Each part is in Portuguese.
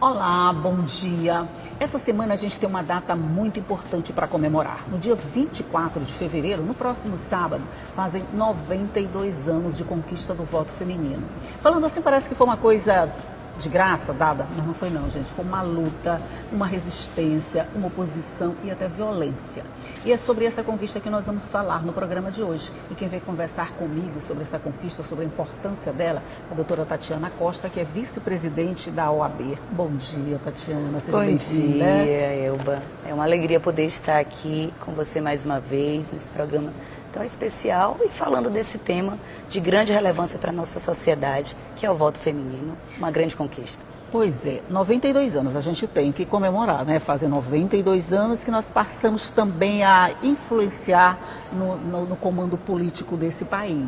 Olá, bom dia. Essa semana a gente tem uma data muito importante para comemorar. No dia 24 de fevereiro, no próximo sábado, fazem 92 anos de conquista do voto feminino. Falando assim, parece que foi uma coisa de graça dada, mas não foi não, gente. Foi uma luta, uma resistência, uma oposição e até violência. E é sobre essa conquista que nós vamos falar no programa de hoje. E quem vai conversar comigo sobre essa conquista, sobre a importância dela, é a doutora Tatiana Costa, que é vice-presidente da OAB. Bom dia, Tatiana. Seja bem-vinda. Bom dia, Elba. É uma alegria poder estar aqui com você mais uma vez, nesse programa tão especial e falando desse tema de grande relevância para a nossa sociedade, que é o voto feminino, uma grande conquista. Pois é, 92 anos a gente tem que comemorar, né? Fazem 92 anos que nós passamos também a influenciar no comando político desse país.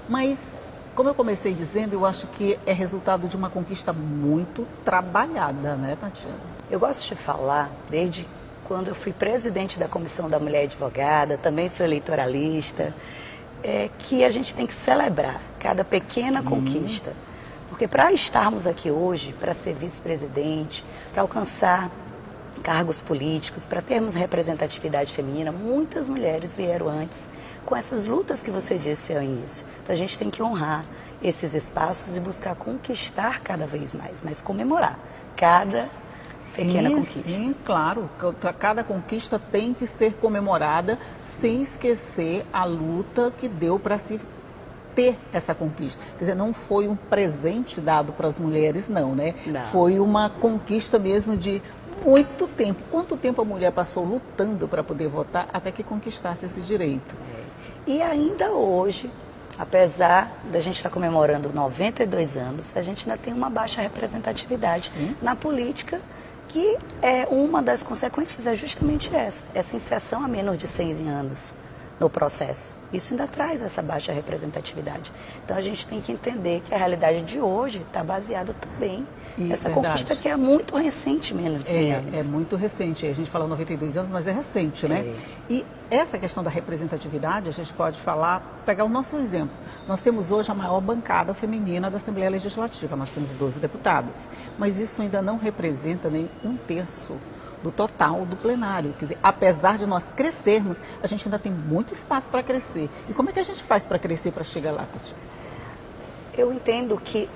Mas, como eu comecei dizendo, eu acho que é resultado de uma conquista muito trabalhada, né, Tatiana? Eu gosto de falar, desde quando eu fui presidente da Comissão da Mulher Advogada, também sou eleitoralista, que a gente tem que celebrar cada pequena conquista. Porque para estarmos aqui hoje, para ser vice-presidente, para alcançar cargos políticos, para termos representatividade feminina, muitas mulheres vieram antes com essas lutas que você disse ao início. Então a gente tem que honrar esses espaços e buscar conquistar cada vez mais, mas comemorar cada pequena conquista. Sim, claro. Cada conquista tem que ser comemorada sem esquecer a luta que deu para se ter essa conquista. Quer dizer, não foi um presente dado para as mulheres, não, né? Não. Foi uma conquista mesmo de muito tempo. Quanto tempo a mulher passou lutando para poder votar até que conquistasse esse direito? E ainda hoje, apesar da gente estar comemorando 92 anos, a gente ainda tem uma baixa representatividade na política, que é uma das consequências é justamente essa inserção a menos de 100 anos no processo. Isso ainda traz essa baixa representatividade. Então a gente tem que entender que a realidade de hoje está baseada também nessa conquista que é muito recente, menos de 100 anos. É muito recente. A gente fala 92 anos, mas é recente, né? E essa questão da representatividade, a gente pode pegar o nosso exemplo. Nós temos hoje a maior bancada feminina da Assembleia Legislativa, nós temos 12 deputadas, mas isso ainda não representa nem 1/3 do total do plenário. Quer dizer, apesar de nós crescermos, a gente ainda tem muito espaço para crescer. E como é que a gente faz para crescer, para chegar lá, Tatiana? Eu entendo que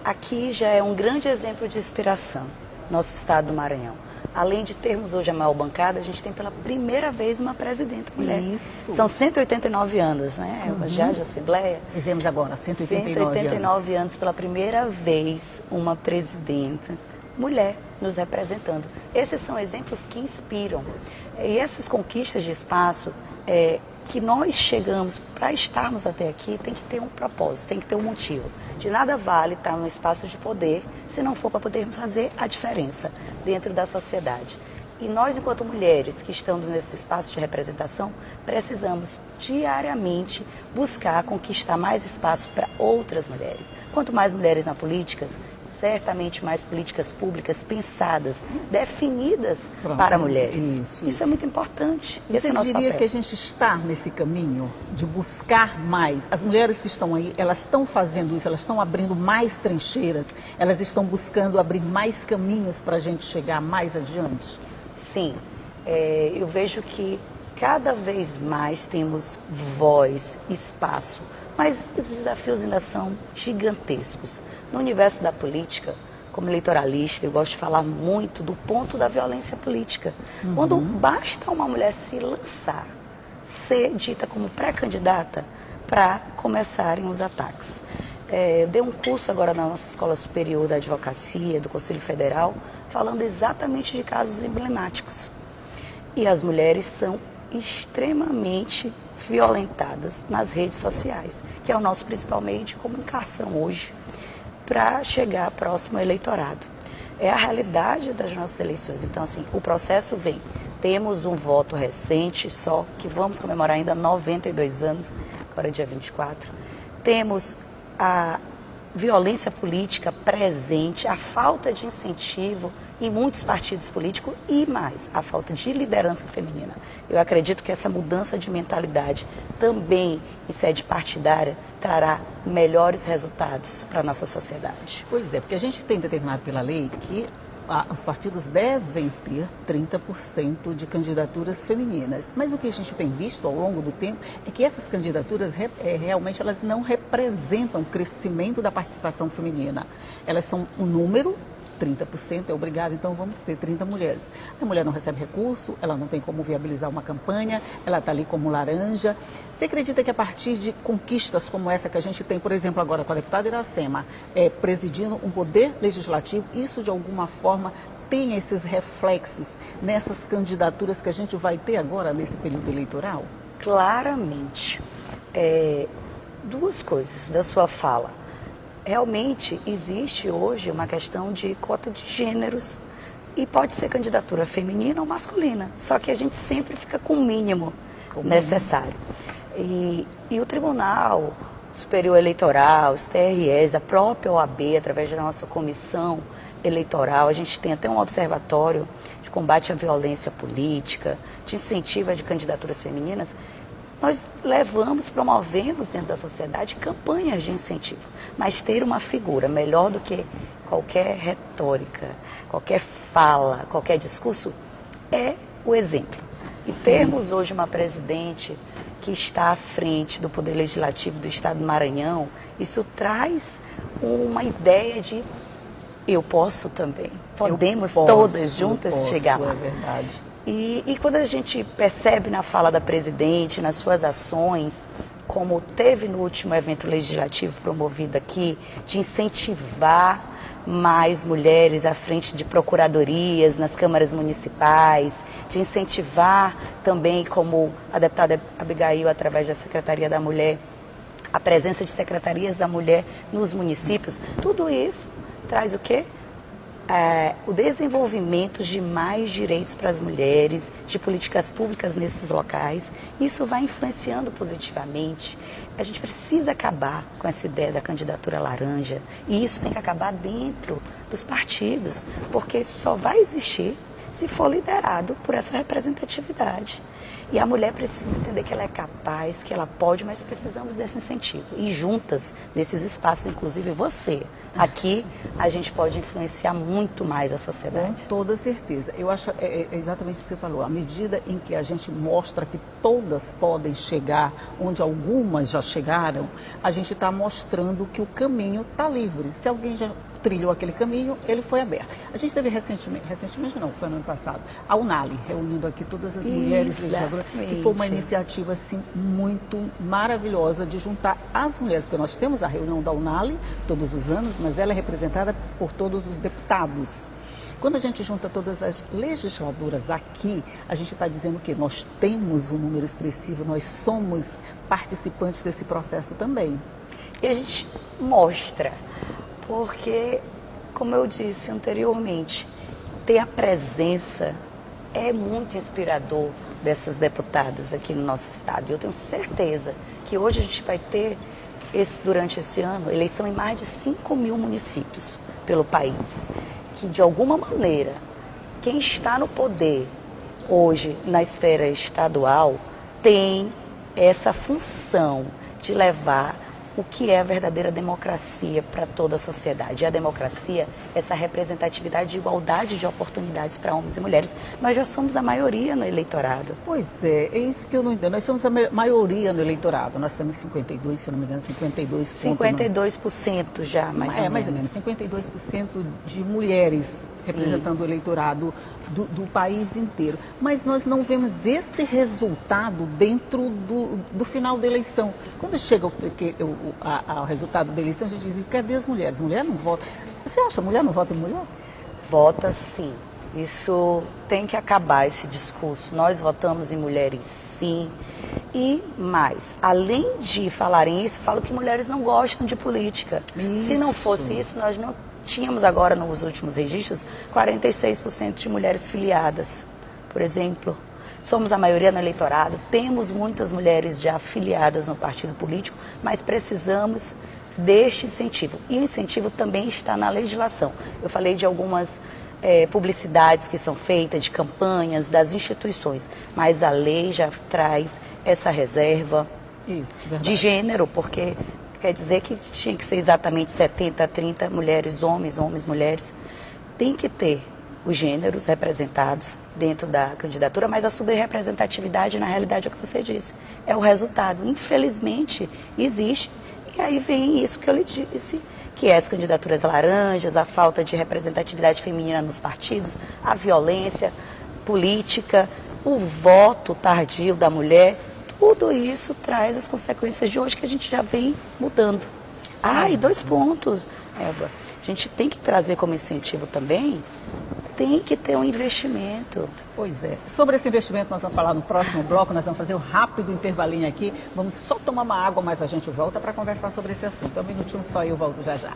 aqui já é um grande exemplo de inspiração, nosso estado do Maranhão. Além de termos hoje a maior bancada, a gente tem pela primeira vez uma presidenta mulher. Isso. São 189 anos, né? Já de Assembleia. Fizemos agora 189 anos pela primeira vez uma presidenta mulher nos representando. Esses são exemplos que inspiram. E essas conquistas de espaço que nós chegamos para estarmos até aqui tem que ter um propósito, tem que ter um motivo. De nada vale estar num espaço de poder se não for para podermos fazer a diferença dentro da sociedade. E nós, enquanto mulheres que estamos nesse espaço de representação, precisamos diariamente buscar conquistar mais espaço para outras mulheres. Quanto mais mulheres na política, certamente mais políticas públicas pensadas, definidas para mulheres. Isso é muito importante. Você diria que a gente está nesse caminho de buscar mais? As mulheres que estão aí, elas estão fazendo isso, elas estão abrindo mais trincheiras, elas estão buscando abrir mais caminhos para a gente chegar mais adiante? Sim, eu vejo que cada vez mais temos voz, espaço, mas os desafios ainda são gigantescos. No universo da política, como eleitoralista, eu gosto de falar muito do ponto da violência política. Quando basta uma mulher se lançar, ser dita como pré-candidata para começarem os ataques. Eu dei um curso agora na nossa Escola Superior da Advocacia, do Conselho Federal, falando exatamente de casos emblemáticos. E as mulheres são extremamente violentadas nas redes sociais, que é o nosso principal meio de comunicação hoje, para chegar próximo ao eleitorado. É a realidade das nossas eleições. Então, assim, o processo vem. Temos um voto recente, só que vamos comemorar ainda 92 anos, agora dia 24. Temos a violência política presente, a falta de incentivo em muitos partidos políticos e mais, a falta de liderança feminina. Eu acredito que essa mudança de mentalidade também em sede partidária trará melhores resultados para a nossa sociedade. Pois é, porque a gente tem determinado pela lei que os partidos devem ter 30% de candidaturas femininas. Mas o que a gente tem visto ao longo do tempo é que essas candidaturas realmente elas não representam o crescimento da participação feminina. Elas são um número, 30% é obrigado, então vamos ter 30 mulheres. A mulher não recebe recurso, ela não tem como viabilizar uma campanha, ela está ali como laranja. Você acredita que a partir de conquistas como essa que a gente tem, por exemplo, agora com a deputada Iracema, presidindo um poder legislativo, isso de alguma forma tem esses reflexos nessas candidaturas que a gente vai ter agora nesse período eleitoral? Claramente. Duas coisas da sua fala. Realmente existe hoje uma questão de cota de gêneros e pode ser candidatura feminina ou masculina, só que a gente sempre fica com o mínimo necessário. E o Tribunal Superior Eleitoral, os TREs, a própria OAB, através da nossa comissão eleitoral, a gente tem até um observatório de combate à violência política, de incentivo de candidaturas femininas. Nós promovemos dentro da sociedade campanhas de incentivo, mas ter uma figura melhor do que qualquer retórica, qualquer fala, qualquer discurso, é o exemplo. E termos hoje uma presidente que está à frente do Poder Legislativo do Estado do Maranhão, isso traz uma ideia de eu posso também, podemos todas juntas chegar lá. É verdade. E quando a gente percebe na fala da presidente, nas suas ações, como teve no último evento legislativo promovido aqui, de incentivar mais mulheres à frente de procuradorias nas câmaras municipais, de incentivar também, como a deputada Abigail, através da Secretaria da Mulher, a presença de secretarias da mulher nos municípios, tudo isso traz o quê? O desenvolvimento de mais direitos para as mulheres, de políticas públicas nesses locais. Isso vai influenciando positivamente. A gente precisa acabar com essa ideia da candidatura laranja. E isso tem que acabar dentro dos partidos, porque só vai existir se for liderado por essa representatividade. E a mulher precisa entender que ela é capaz, que ela pode, mas precisamos desse incentivo. E juntas, nesses espaços, inclusive você, aqui, a gente pode influenciar muito mais a sociedade. Com toda certeza. Eu acho exatamente o que você falou. À medida em que a gente mostra que todas podem chegar, onde algumas já chegaram, a gente está mostrando que o caminho está livre. Se alguém já trilhou aquele caminho, ele foi aberto. A gente teve recentemente não, foi no ano passado, a Unali, reunindo aqui todas as mulheres legisladoras, que foi uma iniciativa assim, muito maravilhosa de juntar as mulheres, porque nós temos a reunião da Unali todos os anos, mas ela é representada por todos os deputados. Quando a gente junta todas as legisladoras aqui, a gente está dizendo que nós temos um número expressivo, nós somos participantes desse processo também. E a gente mostra, porque, como eu disse anteriormente, ter a presença é muito inspirador dessas deputadas aqui no nosso estado. E eu tenho certeza que hoje a gente vai ter, durante esse ano, eleição em mais de 5 mil municípios pelo país. Que, de alguma maneira, quem está no poder hoje na esfera estadual tem essa função de levar o que é a verdadeira democracia para toda a sociedade. E a democracia, essa representatividade de igualdade de oportunidades para homens e mulheres. Nós já somos a maioria no eleitorado. Pois é isso que eu não entendo. Nós somos a maioria no eleitorado. Nós temos 52, se eu não me engano, 52% já, mais ou menos. Mais ou menos. 52% de mulheres representando o eleitorado do país inteiro. Mas nós não vemos esse resultado dentro do final da eleição. Quando chega ao resultado da eleição, a gente diz, cadê as mulheres? Mulher não vota. Você acha mulher não vota em mulher? Vota sim. Isso tem que acabar, esse discurso. Nós votamos em mulheres sim. E mais, além de falarem isso, falam que mulheres não gostam de política. Isso. Se não fosse isso, nós não tínhamos agora, nos últimos registros, 46% de mulheres filiadas, por exemplo. Somos a maioria no eleitorado, temos muitas mulheres já filiadas no partido político, mas precisamos deste incentivo. E o incentivo também está na legislação. Eu falei de algumas publicidades que são feitas, de campanhas, das instituições, mas a lei já traz essa reserva de gênero, porque quer dizer que tinha que ser exatamente 70-30 mulheres, homens, mulheres. tem que ter os gêneros representados dentro da candidatura, mas a subrepresentatividade, na realidade, é o que você disse, é o resultado. Infelizmente, existe, e aí vem isso que eu lhe disse, que é as candidaturas laranjas, a falta de representatividade feminina nos partidos, a violência política, o voto tardio da mulher. Tudo isso traz as consequências de hoje que a gente já vem mudando. E 2 pontos, Elba. A gente tem que trazer como incentivo também, tem que ter um investimento. Pois é. Sobre esse investimento nós vamos falar no próximo bloco, nós vamos fazer um rápido intervalinho aqui, vamos só tomar uma água, mas a gente volta para conversar sobre esse assunto. Um minutinho só e eu volto já já.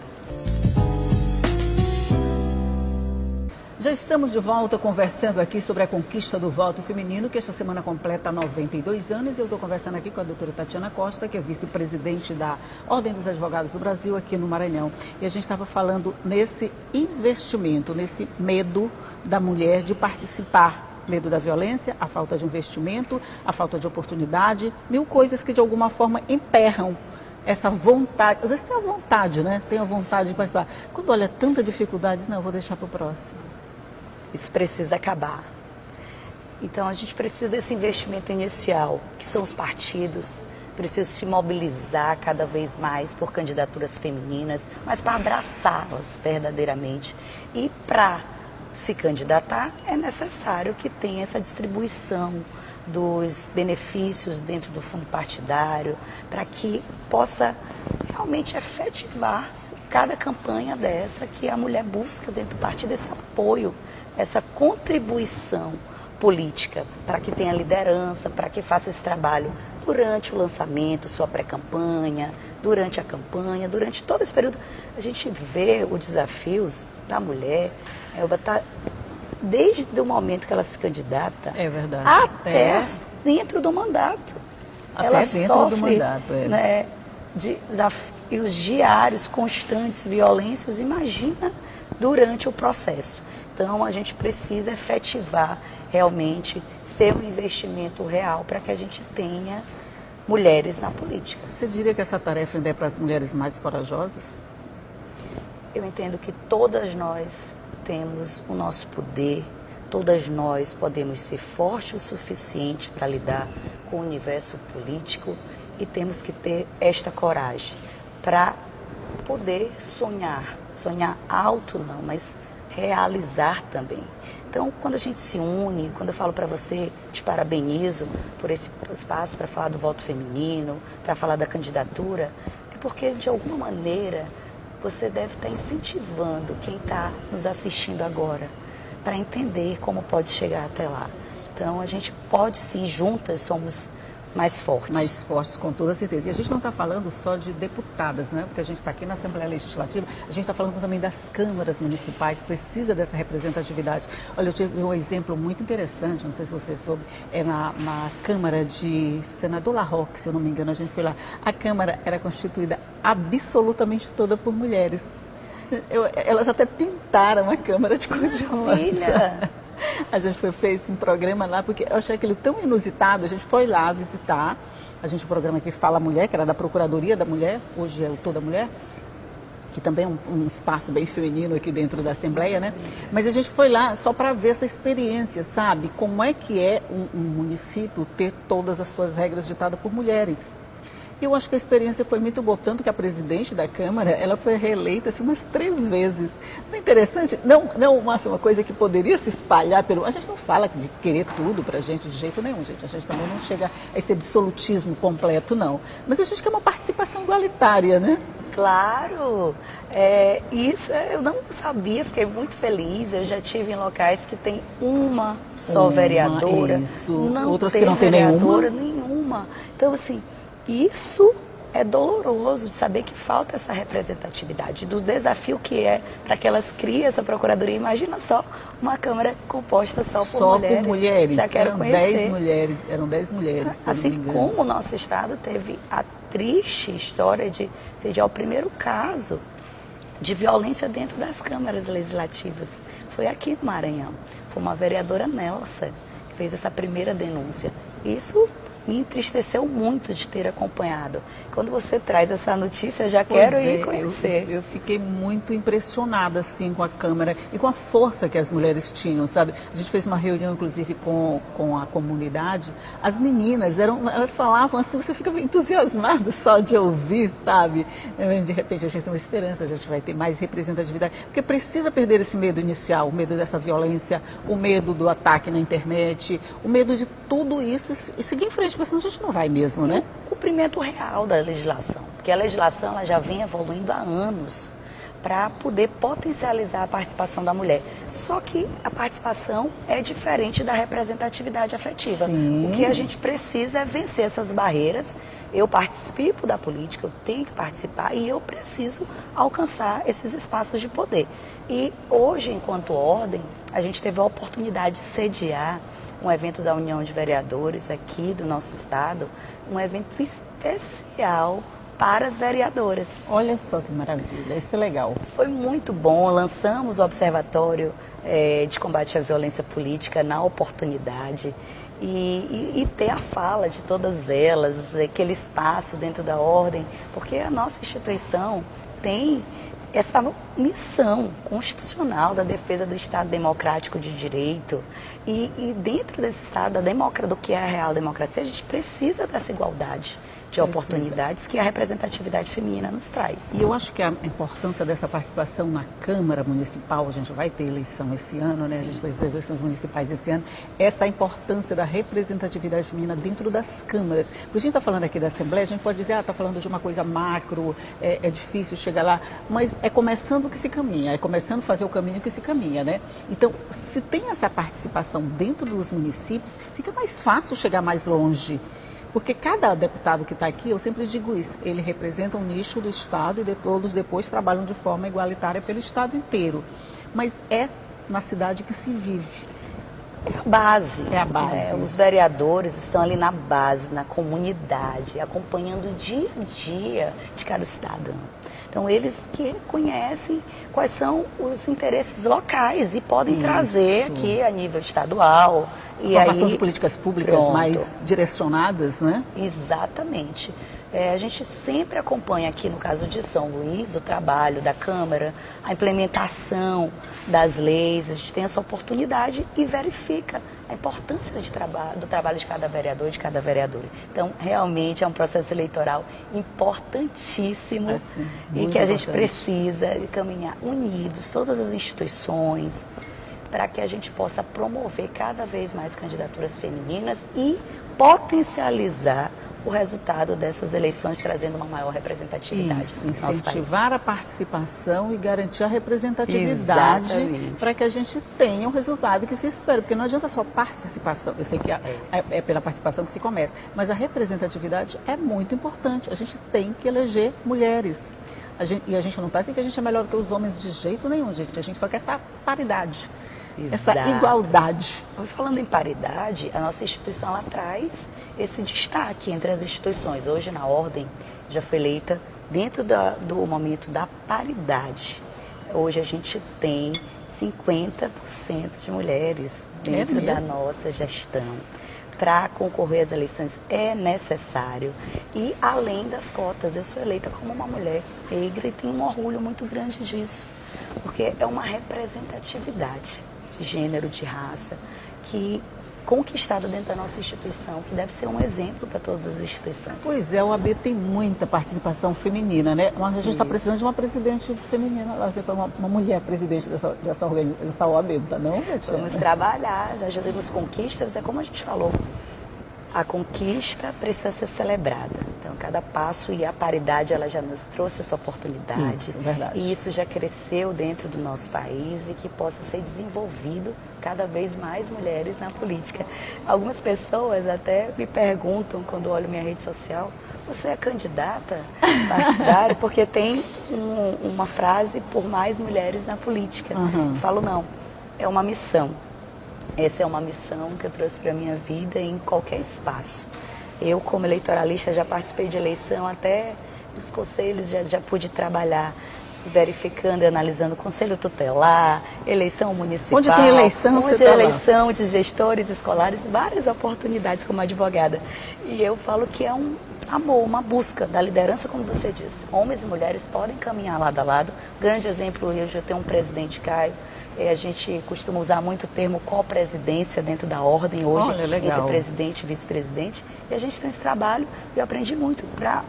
Já estamos de volta conversando aqui sobre a conquista do voto feminino, que esta semana completa 92 anos. Eu estou conversando aqui com a doutora Tatiana Costa, que é vice-presidente da Ordem dos Advogados do Brasil aqui no Maranhão. E a gente estava falando nesse investimento, nesse medo da mulher de participar. Medo da violência, a falta de investimento, a falta de oportunidade, 1000 coisas que de alguma forma emperram essa vontade. Às vezes tem a vontade, né? Tem a vontade de participar. Quando olha tanta dificuldade, não, eu vou deixar para o próximo. Isso precisa acabar. Então a gente precisa desse investimento inicial, que são os partidos, precisa se mobilizar cada vez mais por candidaturas femininas, mas para abraçá-las verdadeiramente. E para se candidatar é necessário que tenha essa distribuição dos benefícios dentro do fundo partidário, para que possa realmente efetivar-se cada campanha dessa que a mulher busca dentro do partido, esse apoio, essa contribuição política, para que tenha liderança, para que faça esse trabalho durante o lançamento, sua pré-campanha, durante a campanha, durante todo esse período. A gente vê os desafios da mulher, desde o momento que ela se candidata, até dentro do mandato. Até ela dentro sofre, do mandato, né, desafios diários, constantes, violências, imagina durante o processo. Então, a gente precisa efetivar realmente, ser um investimento real para que a gente tenha mulheres na política. Você diria que essa tarefa ainda é para as mulheres mais corajosas? Eu entendo que todas nós temos o nosso poder, todas nós podemos ser fortes o suficiente para lidar com o universo político e temos que ter esta coragem para poder sonhar alto não, mas realizar também. Então, quando a gente se une, quando eu falo para você, te parabenizo por esse espaço para falar do voto feminino, para falar da candidatura, é porque, de alguma maneira, você deve estar incentivando quem está nos assistindo agora, para entender como pode chegar até lá. Então, a gente pode sim, juntas somos mais fortes. Mais fortes, com toda certeza. E a gente não está falando só de deputadas, né? Porque a gente está aqui na Assembleia Legislativa, a gente está falando também das câmaras municipais, precisa dessa representatividade. Olha, eu tive um exemplo muito interessante, não sei se você soube, é na Câmara de Senador Larroque, se eu não me engano, a gente foi lá. A Câmara era constituída absolutamente toda por mulheres. Elas até pintaram a Câmara de cor de rosa. A gente fez um programa lá, porque eu achei aquilo tão inusitado, a gente foi lá visitar, o programa aqui Fala Mulher, que era da Procuradoria da Mulher, hoje é o Toda Mulher, que também é um espaço bem feminino aqui dentro da Assembleia, né? Mas a gente foi lá só para ver essa experiência, sabe? Como é que é um município ter todas as suas regras ditadas por mulheres. E eu acho que a experiência foi muito boa, tanto que a presidente da Câmara, ela foi reeleita assim, umas 3 vezes. Não é interessante? Não uma coisa que poderia se espalhar pelo... A gente não fala de querer tudo pra gente de jeito nenhum, gente. A gente também não chega a esse absolutismo completo, não. Mas a gente quer uma participação igualitária, né? Claro! Isso eu não sabia, fiquei muito feliz. Eu já estive em locais que tem uma só vereadora. Isso. Não Outras tem que não tem vereadora nenhuma. Então, assim... Isso é doloroso de saber que falta essa representatividade, do desafio que é para que elas criem essa procuradoria. Imagina só uma Câmara composta só por mulheres. Só por mulheres. Já quero conhecer. Eram 10 mulheres. Assim como o nosso estado teve a triste história de ser o primeiro caso de violência dentro das câmaras legislativas. Foi aqui no Maranhão. Foi uma vereadora Nelsa que fez essa primeira denúncia. Isso me entristeceu muito de ter acompanhado. Quando você traz essa notícia, eu já quero ir conhecer. Eu fiquei muito impressionada assim com a Câmara e com a força que as mulheres tinham, sabe? A gente fez uma reunião, inclusive, com a comunidade. As meninas, elas falavam assim, você fica entusiasmado só de ouvir, sabe? De repente a gente tem uma esperança, a gente vai ter mais representatividade, porque precisa perder esse medo inicial, o medo dessa violência, o medo do ataque na internet, o medo de tudo isso e seguir em frente, porque senão a gente não vai mesmo, né? O cumprimento real da legislação, porque a legislação ela já vem evoluindo há anos para poder potencializar a participação da mulher. Só que a participação é diferente da representatividade afetiva. Sim. O que a gente precisa é vencer essas barreiras. Eu participo da política, eu tenho que participar e eu preciso alcançar esses espaços de poder. E hoje, enquanto ordem, a gente teve a oportunidade de sediar um evento da União de Vereadores aqui do nosso estado, um evento especial para as vereadoras. Olha só que maravilha, isso é legal. Foi muito bom, lançamos o Observatório de Combate à Violência Política na oportunidade e ter a fala de todas elas, aquele espaço dentro da ordem, porque a nossa instituição tem essa missão constitucional da defesa do Estado democrático de direito e dentro desse Estado do que é a real democracia, a gente precisa dessa igualdade de oportunidades que a representatividade feminina nos traz. E eu acho que a importância dessa participação na Câmara Municipal, a gente vai ter eleição esse ano, né? Sim. A gente vai ter eleições municipais esse ano, essa importância da representatividade feminina dentro das câmaras. Porque a gente está falando aqui da Assembleia, a gente pode dizer, está falando de uma coisa macro, é difícil chegar lá, mas é começando que se caminha, é começando a fazer o caminho que se caminha, né? Então, se tem essa participação dentro dos municípios, fica mais fácil chegar mais longe. Porque cada deputado que está aqui, eu sempre digo isso, ele representa um nicho do Estado e todos depois trabalham de forma igualitária pelo Estado inteiro. Mas é na cidade que se vive. É a base. É a base. Os vereadores estão ali na base, na comunidade, acompanhando o dia a dia de cada cidadão. Então, eles que reconhecem quais são os interesses locais e podem trazer aqui a nível estadual. E aí, de políticas públicas mais direcionadas, né? Exatamente. A gente sempre acompanha aqui, no caso de São Luís, o trabalho da Câmara, a implementação das leis, a gente tem essa oportunidade e verifica a importância do trabalho de cada vereador e de cada vereadora. Então, realmente é um processo eleitoral importantíssimo e que a gente precisa caminhar unidos, todas as instituições, para que a gente possa promover cada vez mais candidaturas femininas e potencializar o resultado dessas eleições, trazendo uma maior representatividade. Isso, incentivar a participação e garantir a representatividade para que a gente tenha o resultado que se espera. Porque não adianta só participação, eu sei que é pela participação que se começa, mas a representatividade é muito importante. A gente tem que eleger mulheres. E a gente não está dizendo que a gente é melhor do que os homens de jeito nenhum, gente. A gente só quer essa paridade. Essa igualdade. Falando em paridade, a nossa instituição ela traz esse destaque entre as instituições. Hoje, na ordem, já foi eleita dentro do momento da paridade. Hoje a gente tem 50% de mulheres dentro da nossa gestão. Para concorrer às eleições é necessário. E além das cotas, eu sou eleita como uma mulher negra e tenho um orgulho muito grande disso. Porque é uma representatividade de gênero, de raça, que conquistada dentro da nossa instituição, que deve ser um exemplo para todas as instituições. Pois é, o AB tem muita participação feminina, né? Mas a gente está precisando de uma presidente feminina, uma mulher presidente dessa OAB, tá não? Vamos trabalhar, já temos conquistas, é como a gente falou. A conquista precisa ser celebrada. Então, cada passo e a paridade, ela já nos trouxe essa oportunidade. Isso, verdade. E isso já cresceu dentro do nosso país e que possa ser desenvolvido cada vez mais mulheres na política. Algumas pessoas até me perguntam, quando olho minha rede social, você é candidata partidária? Porque tem uma frase, por mais mulheres na política. Eu falo, não, é uma missão. Essa é uma missão que eu trouxe para a minha vida em qualquer espaço. Eu, como eleitoralista, já participei de eleição, até nos conselhos já pude trabalhar verificando e analisando conselho tutelar, eleição municipal, onde tem eleição, onde tem eleição de gestores escolares, várias oportunidades como advogada. E eu falo que é um amor, uma busca da liderança, como você disse. Homens e mulheres podem caminhar lado a lado. Grande exemplo, eu já tenho um presidente, Caio. A gente costuma usar muito o termo co-presidência dentro da ordem hoje, entre presidente e vice-presidente. E a gente tem esse trabalho e eu aprendi muito. Para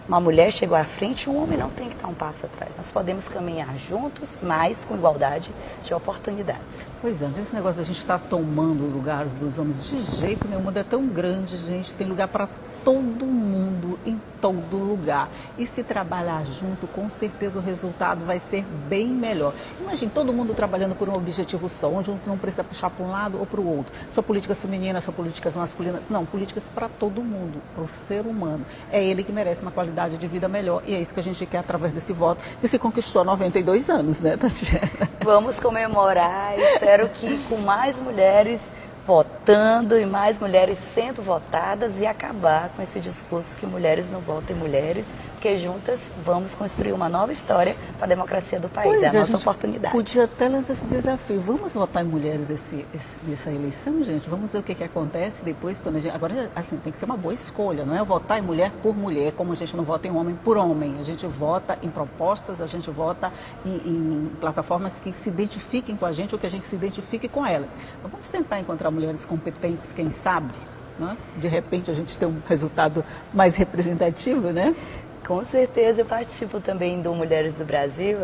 uma mulher chegar à frente, um homem não tem que estar um passo atrás. Nós podemos caminhar juntos, mas com igualdade de oportunidades. Pois é, esse negócio da gente estar tomando o lugar dos homens de jeito nenhum, o mundo é tão grande, gente, tem lugar para todo mundo, em todo lugar. E se trabalhar junto, com certeza o resultado vai ser bem melhor. Imagine todo mundo trabalhando por um objetivo só, onde um não precisa puxar para um lado ou para o outro. Só políticas femininas, só políticas masculinas. Não, políticas para todo mundo, para o ser humano. É ele que merece uma qualidade de vida melhor e é isso que a gente quer através desse voto que se conquistou há 92 anos, né, Tatiana? Vamos comemorar, espero que com mais mulheres votando e mais mulheres sendo votadas e acabar com esse discurso que mulheres não votam em mulheres, porque juntas vamos construir uma nova história para a democracia do país, é a nossa oportunidade. Podia até lançar esse desafio, vamos votar em mulheres nessa eleição, gente, vamos ver o que acontece depois, quando a gente, agora assim, tem que ser uma boa escolha, não é votar em mulher por mulher, como a gente não vota em homem por homem, a gente vota em propostas, a gente vota em plataformas que se identifiquem com a gente ou que a gente se identifique com elas. Então vamos tentar encontrar mulheres competentes, quem sabe, né? De repente a gente tem um resultado mais representativo, né? Com certeza, eu participo também do Mulheres do Brasil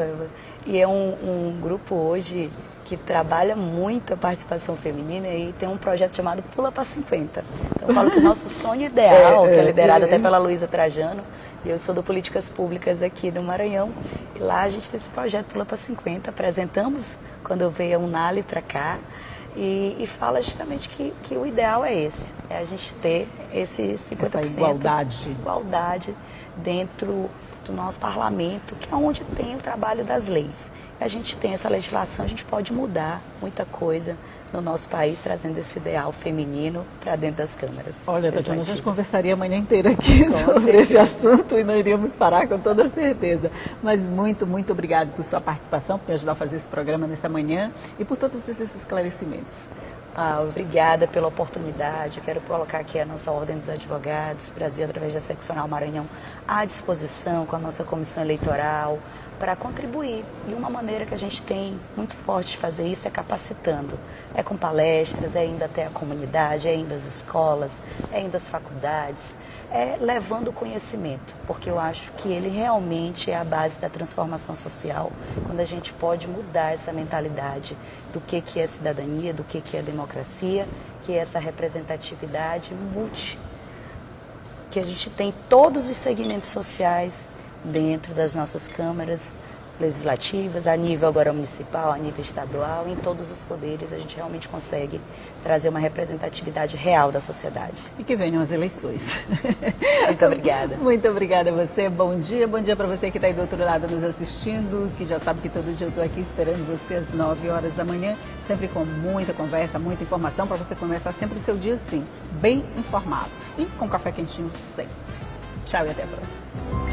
e é um grupo hoje que trabalha muito a participação feminina e tem um projeto chamado Pula para 50. Então eu falo que o nosso sonho ideal, que é liderado até pela Luísa Trajano, e eu sou do Políticas Públicas aqui no Maranhão, e lá a gente tem esse projeto Pula para 50, apresentamos quando eu veio a Unali para cá, e fala justamente que o ideal é esse, é a gente ter esse 50%. Essa igualdade dentro do nosso parlamento, que é onde tem o trabalho das leis. A gente tem essa legislação, a gente pode mudar muita coisa no nosso país, trazendo esse ideal feminino para dentro das câmaras. Olha, Tatiana, a gente conversaria a manhã inteira aqui sobre esse assunto e não iríamos parar com toda certeza. Mas muito, muito obrigada por sua participação, por me ajudar a fazer esse programa nesta manhã e por todos esses esclarecimentos. Obrigada pela oportunidade. Quero colocar aqui a nossa Ordem dos Advogados, Brasil, através da Seccional Maranhão, à disposição com a nossa comissão eleitoral, para contribuir. E uma maneira que a gente tem muito forte de fazer isso é capacitando. É com palestras, é indo até a comunidade, é indo às escolas, é indo às faculdades, é levando conhecimento, porque eu acho que ele realmente é a base da transformação social, quando a gente pode mudar essa mentalidade do que é cidadania, do que é democracia, que é essa representatividade que a gente tem em todos os segmentos sociais dentro das nossas câmaras legislativas, a nível agora municipal, a nível estadual, em todos os poderes a gente realmente consegue trazer uma representatividade real da sociedade. E que venham as eleições. Muito obrigada. Muito obrigada a você, bom dia para você que está aí do outro lado nos assistindo, que já sabe que todo dia eu estou aqui esperando você às 9 horas da manhã, sempre com muita conversa, muita informação, para você começar sempre o seu dia assim, bem informado e com café quentinho sempre. Tchau e até a próxima.